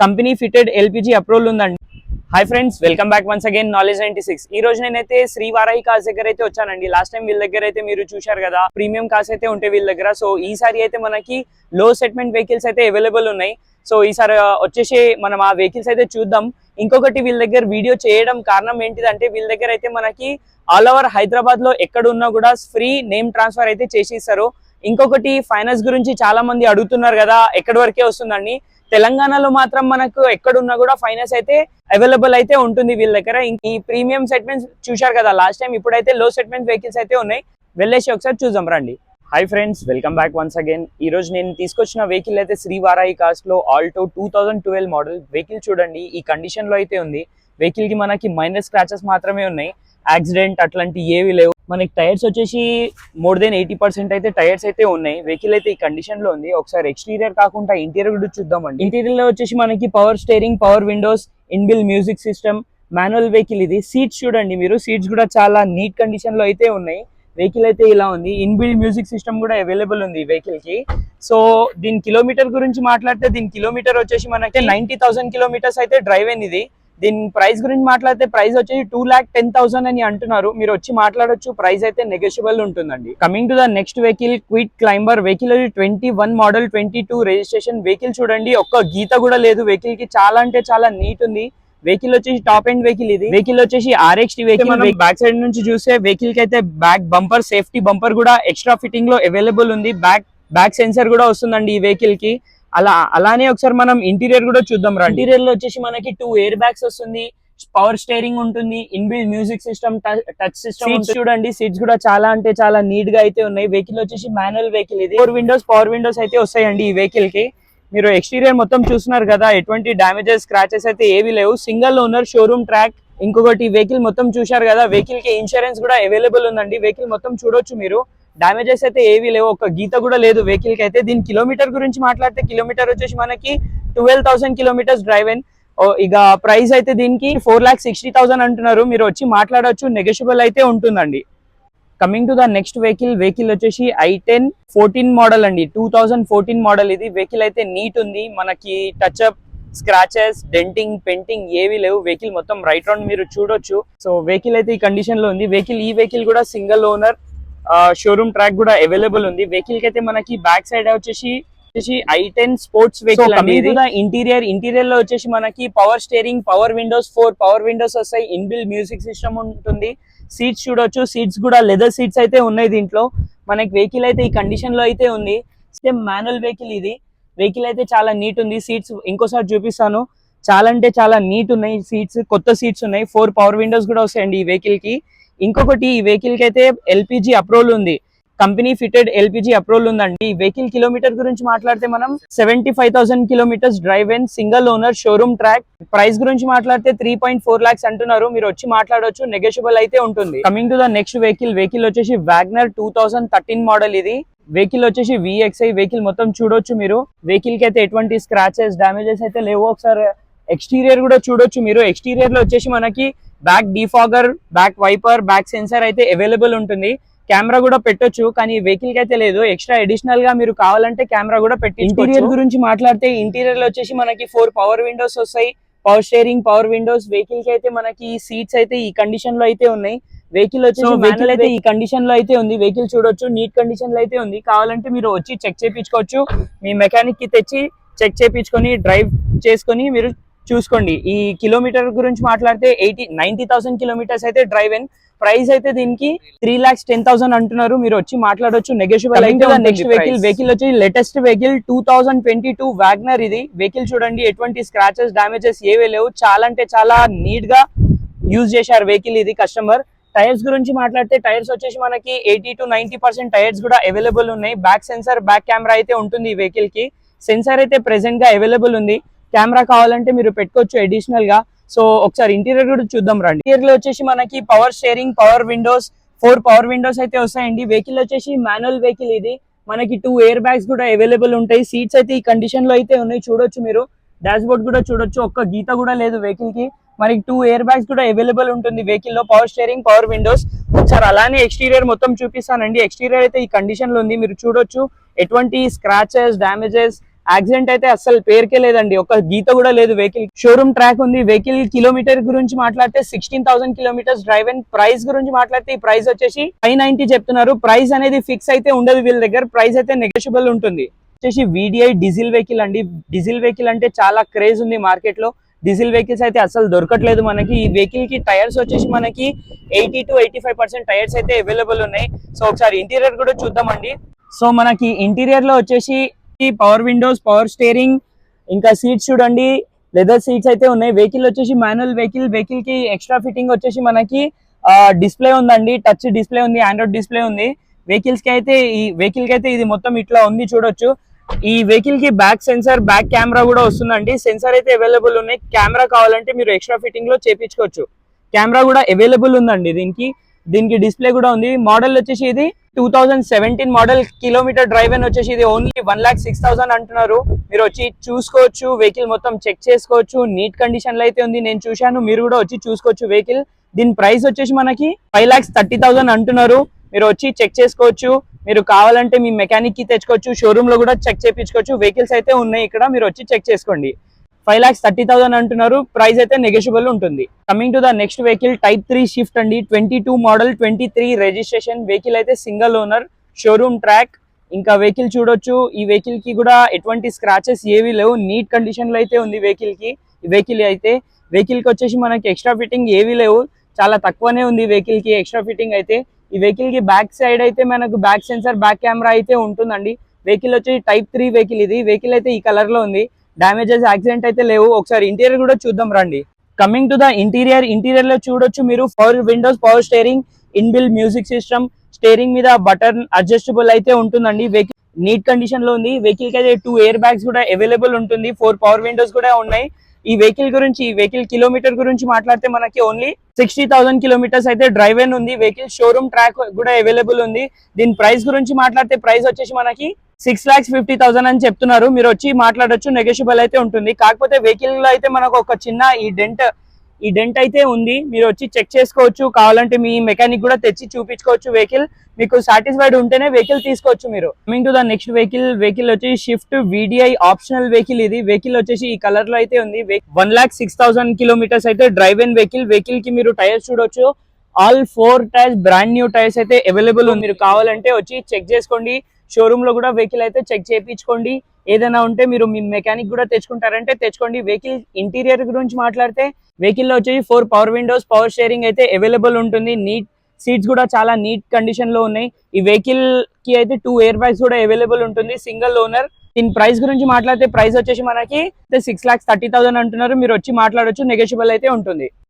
Company fitted LPG approval ఉందండి. Hi friends, welcome back once again knowledge 96. ఈ రోజు నేనైతే శ్రీ వారాహి కార్స్ దగ్గర అయితే వచ్చానండి. లాస్ట్ టైం వీళ్ళ దగ్గర అయితే మీరు చూశారు కదా, ప్రీమియం కార్స్ అయితే ఉంటాయి వీళ్ళ దగ్గర. సో ఈసారి అయితే మనకి లో సెగ్మెంట్ వెహికల్స్ అయితే అవైలబుల్ ఉన్నాయి. సో ఈసారి వచ్చేసి మనం ఆ వెహికల్స్ అయితే చూద్దాం. ఇంకొకటి వీళ్ళ దగ్గర వీడియో చేయడం కారణం ఏంటిదంటే, వీళ్ళ దగ్గర అయితే మనకి ఆల్ ఓవర్ హైదరాబాద్ లో ఎక్కడ ఉన్నా కూడా ఫ్రీ నేమ్ ట్రాన్స్ఫర్ అయితే చేసిస్తారు. ఇంకొకటి ఫైనాన్స్ గురించి చాలా మంది అడుగుతున్నారు కదా, ఎక్కడి వరకే వస్తుందండి. తెలంగాణలో మాత్రం మనకు ఎక్కడున్నా కూడా ఫైనాన్స్ అయితే అవైలబుల్ అయితే ఉంటుంది వీళ్ళ దగ్గర. ఈ ప్రీమియం సెగ్మెంట్స్ చూశారు కదా లాస్ట్ టైం, ఇప్పుడైతే లో సెగ్మెంట్ వెహికల్స్ అయితే ఉన్నాయి. వెళ్ళేసి ఒకసారి చూద్దాం రండి. Hi friends, welcome back once again. ఈ రోజు నేను తీసుకొచ్చిన వెహికల్ అయితే శ్రీ వారాహి కార్స్ లో ఆల్టో 2012 మోడల్ వెహికల్. చూడండి ఈ కండిషన్ లో అయితే ఉంది. వెహికల్ కి మనకి మైనర్ స్క్రాచెస్ మాత్రమే ఉన్నాయి, యాక్సిడెంట్ అట్లాంటి ఏవి లేవు. మనకి టైర్స్ వచ్చేసి మోర్ దెన్ 80% అయితే టైర్స్ అయితే ఉన్నాయి. వెహికల్ అయితే ఈ కండిషన్ లో ఉంది. ఒకసారి ఎక్స్టీరియర్ కాకుండా ఇంటీరియర్ కూడా చూద్దామండి. ఇంటీరియర్ లో వచ్చేసి మనకి power steering, power Windows, ఇన్బిల్ music system, manual vehicle ఇది. సీట్స్ చూడండి మీరు, సీట్స్ కూడా చాలా నీట్ కండిషన్ లో అయితే ఉన్నాయి. వెహికల్ అయితే ఇలా ఉంది. ఇన్బిల్డ్ మ్యూజిక్ సిస్టమ్ కూడా అవైలబుల్ ఉంది వెహికల్ కి. సో దీని కిలోమీటర్ గురించి మాట్లాడితే, దీని కిలోమీటర్ వచ్చేసి మనకి 90,000 కిలోమీటర్స్ అయితే డ్రైవ్ అయింది ఇది. దీని ప్రైస్ గురించి మాట్లాడితే ప్రైస్ వచ్చేసి 2,10,000 అని అంటున్నారు. మీరు వచ్చి మాట్లాడొచ్చు, ప్రైస్ అయితే నెగోషియబుల్ ఉంటుందండి. Coming to the next vehicle, Kwid climber vehicle. 21 model, 22 registration vehicle. చూడండి ఒక్క గీత కూడా లేదు వెహికల్ కి. చాలా అంటే చాలా నీట్ ఉంది. వెహికల్ వచ్చేసి టాప్ ఎండ్ వెహికల్ ఇది. వెహికల్ వచ్చేసి RXT వెహికల్. మనం బ్యాక్ సైడ్ నుంచి చూస్తే వెహికల్ కి అయితే బ్యాక్ బంపర్, సేఫ్టీ బంపర్ కూడా ఎక్స్ట్రా ఫిట్టింగ్ లో అవైలబుల్ ఉంది. బ్యాక్ సెన్సర్ కూడా వస్తుందండి ఈ వెహికల్ కి. అలానే ఒకసారి మనం ఇంటీరియర్ కూడా చూద్దాం రా. ఇంటీరియర్ లో వచ్చేసి మనకి 2 ఎయిర్ బ్యాగ్స్ వస్తుంది, పవర్ స్టీరింగ్ ఉంటుంది, inbuilt music system, touch system. చూడండి సీట్స్ కూడా చాలా అంటే చాలా నీట్ గా అయితే ఉన్నాయి. వెహికల్ వచ్చేసి మాన్యువల్ వెహికల్ ఇది. పవర్ విండోస్ అయితే వస్తాయండి ఈ వెహికల్ కి. మీరు ఎక్స్టీరియర్ మొత్తం చూస్తున్నారు కదా, ఎటువంటి డామేజెస్, స్క్రాచెస్ అయితే ఏవి లేవు. Single owner, showroom track. ఇంకొకటి వెహికల్ మొత్తం చూశారు కదా, వెహికల్ కి ఇన్సూరెన్స్ కూడా అవైలబుల్ ఉందండి. వెహికల్ మొత్తం చూడొచ్చు మీరు, డామేజెస్ అయితే ఏవి లేవు, ఒక గీత కూడా లేదు వెహికల్ కి అయితే. దీని కిలోమీటర్ గురించి మాట్లాడితే, కిలోమీటర్ వచ్చేసి మనకి 12,000 కిలోమీటర్స్ డ్రైవ్ అయిన. ఇక ప్రైస్ అయితే దీనికి 4,60,000 అంటున్నారు. మీరు వచ్చి మాట్లాడవచ్చు, నెగోషియబుల్ అయితే ఉంటుందండి. Coming to the next vehicle వచ్చేసి i10 14 మోడల్ అండి. 2014 మోడల్ ఇది. వెహికల్ అయితే నీట్ ఉంది. మనకి touch up, scratches, denting, painting ఏవి లేవు. వెహికల్ మొత్తం రైట్ రౌండ్ మీరు చూడొచ్చు. సో వెహికల్ అయితే ఈ కండిషన్ లో ఉంది. ఈ వెహికల్ కూడా సింగిల్ ఓనర్, షోరూమ్ ట్రాక్ కూడా అవైలబుల్ ఉంది. వెహికల్ కి అయితే మనకి బ్యాక్ సైడ్ వచ్చేసి i10 స్పోర్ట్స్ వెహికల్. ఇంటీరియర్ లో వచ్చేసి మనకి power steering, power Windows, 4 power Windows వస్తాయి, ఇన్బిల్డ్ మ్యూజిక్ సిస్టమ్ ఉంటుంది. సీట్స్ చూడొచ్చు, సీట్స్ కూడా లెదర్ సీట్స్ అయితే ఉన్నాయి దీంట్లో. మనకి వెహికల్ అయితే ఈ కండిషన్ లో అయితే ఉంది. సేమ్ మాన్యువల్ వెహికల్ ఇది. వెహికల్ అయితే చాలా నీట్ ఉంది. సీట్స్ ఇంకోసారి చూపిస్తాను, చాలా అంటే చాలా నీట్ ఉన్నాయి. సీట్స్ కొత్త సీట్స్ ఉన్నాయి. 4 పవర్ విండోస్ కూడా వస్తాయండి ఈ వెహికల్ కి. ఇంకొకటి ఈ వెహికల్ కి అయితే ఎల్పిజి అప్రూవల్ ఉంది, కంపెనీ ఫిటెడ్ ఎల్పిజి అప్రూవల్ ఉందండి. ఈ వెహికల్ కిలోమీటర్ గురించి మాట్లాడితే మనం 75,000 kilometres drive and single owner, showroom track. Price గురించి మాట్లాడితే 3.4 lakhs అంటున్నారు. మీరు వచ్చి మాట్లాడవచ్చు, నెగోషియబుల్ అయితే ఉంటుంది. Coming to the next vehicle వచ్చేసి వాగ్నర్ 2013 మోడల్ ఇది. వెహికల్ వచ్చేసి VXI వెహికల్. మొత్తం చూడొచ్చు మీరు, వెహికల్ కి అయితే ఎటువంటి స్క్రాచెస్, డామేజెస్ అయితే లేవు. ఒకసారి ఎక్స్టీరియర్ కూడా చూడొచ్చు మీరు. ఎక్స్టీరియర్ లో వచ్చేసి మనకి back defogger, back wiper, back sensor అయితే అవైలబుల్ ఉంటుంది. కెమెరా కూడా పెట్టొచ్చు, కానీ వెహికల్ కి అయితే లేదు. ఎక్స్ట్రా అడిషనల్ గా మీరు కావాలంటే కెమెరా కూడా పెట్టి. ఇంటీరియర్ గురించి మాట్లాడితే, ఇంటీరియర్ లో వచ్చేసి మనకి 4 పవర్ విండోస్ వస్తాయి, power steering, power Windows. Vehicle కి అయితే మనకి సీట్స్ అయితే ఈ కండిషన్ లో అయితే ఉన్నాయి. వెహికల్ వచ్చేసి వెహికల్ అయితే ఈ కండిషన్ లో అయితే ఉంది. వెహికల్ చూడొచ్చు, నీట్ కండిషన్ లో అయితే ఉంది. కావాలంటే మీరు వచ్చి చెక్ చేయించుకోవచ్చు. మీ మెకానిక్ కి తెచ్చి చెక్ చేయించుకొని, డ్రైవ్ చేసుకొని మీరు చూసుకోండి. ఈ కిలోమీటర్ గురించి మాట్లాడితే 90,000 కిలోమీటర్స్ అయితే డ్రైవ్ అయిన. ప్రైస్ అయితే దీనికి 3,10,000 అంటున్నారు. మీరు వచ్చి మాట్లాడొచ్చు, నెగోషియబుల్ అయితే. నెక్స్ట్ వెహికల్ వచ్చి లేటెస్ట్ వెహికల్ 2022 వాగ్నర్ ఇది. వెహికల్ చూడండి, ఎటువంటి స్క్రాచెస్, డామేజెస్ ఏవీ లేవు. చాలా అంటే చాలా నీట్ గా యూజ్ చేశారు వెహికల్ ఇది కస్టమర్. టైర్స్ గురించి మాట్లాడితే, టైర్స్ వచ్చేసి మనకి 80 to 90% టైర్స్ కూడా అవైలబుల్ ఉన్నాయి. బ్యాక్ సెన్సర్, బ్యాక్ కెమెరా అయితే ఉంటుంది ఈ వెహికల్ కి. సెన్సర్ అయితే ప్రెసెంట్ గా అవైలబుల్ ఉంది. కెమెరా కావాలంటే మీరు పెట్టుకోవచ్చు అడిషనల్ గా. సో ఒకసారి ఇంటీరియర్ కూడా చూద్దాం రండి. ఇంటీరియర్ లో వచ్చేసి మనకి power steering, power Windows, 4 power Windows అయితే వస్తాయండి. వెహికల్ వచ్చేసి మాన్యువల్ వెహికల్ ఇది. మనకి 2 ఎయిర్ బ్యాగ్స్ కూడా అవైలబుల్ ఉంటాయి. సీట్స్ అయితే ఈ కండిషన్ లో అయితే ఉన్నాయి, చూడొచ్చు మీరు. డాష్ బోర్డ్ కూడా చూడొచ్చు, ఒక్క గీత కూడా లేదు వెహికల్ కి. మనకి 2 ఎయిర్ బ్యాగ్స్ కూడా అవైలబుల్ ఉంటుంది వెహికల్ లో. Power steering, power Windows. ఒకసారి అలానే ఎక్స్టీరియర్ మొత్తం చూపిస్తానండి. ఎక్స్టీరియర్ అయితే ఈ కండిషన్ లో ఉంది, మీరు చూడొచ్చు. ఎటువంటి స్క్రాచెస్, డామేజెస్, యాక్సిడెంట్ అయితే అసలు పేరుకే లేదండి, ఒక గీత కూడా లేదు వెహికల్. షోరూమ్ ట్రాక్ ఉంది. వెహికల్ కిలోమీటర్ గురించి మాట్లాడితే 16,000 కిలోమీటర్స్ డ్రైవ్ అండ్ ప్రైస్ గురించి మాట్లాడితే ఈ ప్రైస్ వచ్చేసి 590 చెప్తున్నారు. ప్రైస్ అనేది ఫిక్స్ అయితే ఉండదు వీళ్ళ దగ్గర, ప్రైస్ అయితే నెగోషియబుల్ ఉంటుంది. వచ్చేసి VDI డీజిల్ వెహికల్ అండి. డీజిల్ వెహికల్ అంటే చాలా క్రేజ్ ఉంది మార్కెట్ లో. డీజిల్ వెహికల్స్ అయితే అసలు దొరకట్లేదు మనకి. ఈ వెహికల్ కి టైర్స్ వచ్చేసి మనకి 80 to 85% టైర్స్ అయితే అవైలబుల్ ఉన్నాయి. సో ఒకసారి ఇంటీరియర్ కూడా చూద్దామండి. సో మనకి ఇంటీరియర్ లో వచ్చేసి పవర్ విండోస్, పవర్ స్టీరింగ్, ఇంకా సీట్స్ చూడండి, లెదర్ సీట్స్ అయితే ఉన్నాయి. వెహికల్ వచ్చేసి మాన్యువల్ వెహికల్. వెహికల్ కి ఎక్స్ట్రా ఫిట్టింగ్ వచ్చేసి మనకి డిస్ప్లే ఉందండి, టచ్ డిస్ప్లే ఉంది, ఆండ్రాయిడ్ డిస్ప్లే ఉంది. వెహికల్స్ కి అయితే ఈ వెహికల్ కి అయితే ఇది మొత్తం ఇట్లా ఉంది చూడొచ్చు. ఈ వెహికల్ కి బ్యాక్ సెన్సార్, బ్యాక్ కెమెరా కూడా వస్తుందండి. సెన్సార్ అయితే అవైలబుల్ ఉన్నాయి. కెమెరా కావాలంటే మీరు ఎక్స్ట్రా ఫిట్టింగ్ లో చేపించుకోవచ్చు. కెమెరా కూడా అవైలబుల్ ఉందండి దీనికి డిస్ప్లే కూడా ఉంది. మోడల్ వచ్చేసి ఇది 2017 మోడల్. కిలోమీటర్ డ్రైవ్ అని వచ్చేసి ఇది ఓన్లీ 1,06,000 అంటున్నారు. మీరు వచ్చి చూసుకోవచ్చు, వెహికల్ మొత్తం చెక్ చేసుకోవచ్చు. నీట్ కండిషన్ లో అయితే ఉంది, నేను చూశాను, మీరు కూడా వచ్చి చూసుకోవచ్చు వెహికల్. దీని ప్రైస్ వచ్చేసి మనకి 5,30,000 అంటున్నారు. మీరు వచ్చి చెక్ చేసుకోవచ్చు. మీరు కావాలంటే మీ మెకానిక్ కి తెచ్చుకోవచ్చు, షోరూమ్ లో కూడా చెక్ చేయించుకోవచ్చు. వెహికల్స్ అయితే ఉన్నాయి ఇక్కడ, మీరు వచ్చి చెక్ చేసుకోండి. 5,30,000 అంటున్నారు. ప్రైస్ అయితే నెగోషియబుల్ ఉంటుంది. Coming to the next vehicle, type 3 shift అండి. 22 మోడల్, 23 రిజిస్ట్రేషన్. వెహికల్ అయితే సింగిల్ ఓనర్, షోరూమ్ ట్రాక్. ఇంకా వెహికల్ చూడొచ్చు. ఈ వెహికల్ కి కూడా ఎటువంటి స్క్రాచెస్ ఏవి లేవు, నీట్ కండిషన్ లో అయితే ఉంది వెహికల్ కి. ఈ వెహికల్ అయితే వెహికల్ కి వచ్చేసి మనకి ఎక్స్ట్రా ఫిట్టింగ్ ఏవి లేవు, చాలా తక్కువనే ఉంది వెహికల్ కి ఎక్స్ట్రా ఫిట్టింగ్ అయితే. ఈ వెహికల్ కి బ్యాక్ సైడ్ అయితే మనకు బ్యాక్ సెన్సార్, బ్యాక్ కెమెరా అయితే ఉంటుందండి. వెహికల్ వచ్చేసి టైప్ 3 వెహికల్. ఇది వెహికల్ అయితే ఈ కలర్ లో ఉంది. డ్యామేజెస్, యాక్సిడెంట్ అయితే లేవు. ఒకసారి ఇంటీరియర్ కూడా చూద్దాం రండి. కమింగ్ టు ద ఇంటీరియర్ లో చూడొచ్చు మీరు, power Windows, power steering, inbuilt music system, steering మీద బటన్ అడ్జస్టబుల్ అయితే ఉంటుందండి. వెహికల్ నీట్ కండిషన్ లో ఉంది. వెహికల్ కి అయితే 2 ఎయిర్ బ్యాగ్స్ కూడా అవైలబుల్ ఉంటుంది. 4 పవర్ విండోస్ కూడా ఉన్నాయి. ఈ వెహికల్ కిలోమీటర్ గురించి మాట్లాడితే మనకి ఓన్లీ 60,000 కిలోమీటర్స్ అయితే డ్రైవ్ అయిన ఉంది. వెహికల్ షోరూమ్ ట్రాక్ కూడా అవైలబుల్ ఉంది. దీని ప్రైస్ గురించి మాట్లాడితే ప్రైస్ వచ్చేసి మనకి 6,50,000 అని చెప్తున్నారు. మీరు వచ్చి మాట్లాడొచ్చు, నెగోషియబుల్ అయితే ఉంటుంది. కాకపోతే వెహికల్ లో అయితే మనకు ఒక చిన్న ఈ డెంట్ అయితే ఉంది. మీరు వచ్చి చెక్ చేసుకోవచ్చు, కావాలంటే మీ మెకానిక్ కూడా తెచ్చి చూపించుకోవచ్చు. వెహికల్ మీకు సాటిస్ఫైడ్ ఉంటేనే వెహికల్ తీసుకోవచ్చు మీరు. Coming to the next vehicle వచ్చి షిఫ్ట్ VDI ఆప్షనల్ వెహికల్. ఇది వెహికల్ వచ్చేసి ఈ కలర్ లో అయితే ఉంది. 1,06,000 కిలోమీటర్స్ అయితే డ్రైవ్ అయిన వెహికల్ కి మీరు టైర్స్ చూడొచ్చు. All 4 tyres brand new tyres అయితే అవైలబుల్ ఉంది. మీరు కావాలంటే వచ్చి చెక్ చేసుకోండి. షోరూమ్ లో కూడా వెహికల్ అయితే చెక్ చేయించుకోండి. ఏదైనా ఉంటే మీరు మీ మెకానిక్ కూడా తెచ్చుకుంటారంటే తెచ్చుకోండి. వెహికల్ ఇంటీరియర్ గురించి మాట్లాడితే వెహికల్ లో వచ్చేసి 4 పవర్ విండోస్, పవర్ స్టీరింగ్ అయితే అవైలబుల్ ఉంటుంది. నీట్ సీట్స్ కూడా చాలా నీట్ కండిషన్ లో ఉన్నాయి. ఈ వెహికల్ కి అయితే 2 ఎయిర్ బ్యాగ్స్ కూడా అవైలబుల్ ఉంటుంది. Single owner. దీని ప్రైస్ గురించి మాట్లాడితే ప్రైస్ వచ్చేసి మనకి 6,30,000 అంటున్నారు. మీరు వచ్చి మాట్లాడొచ్చు, నెగోషియబుల్ అయితే ఉంటుంది.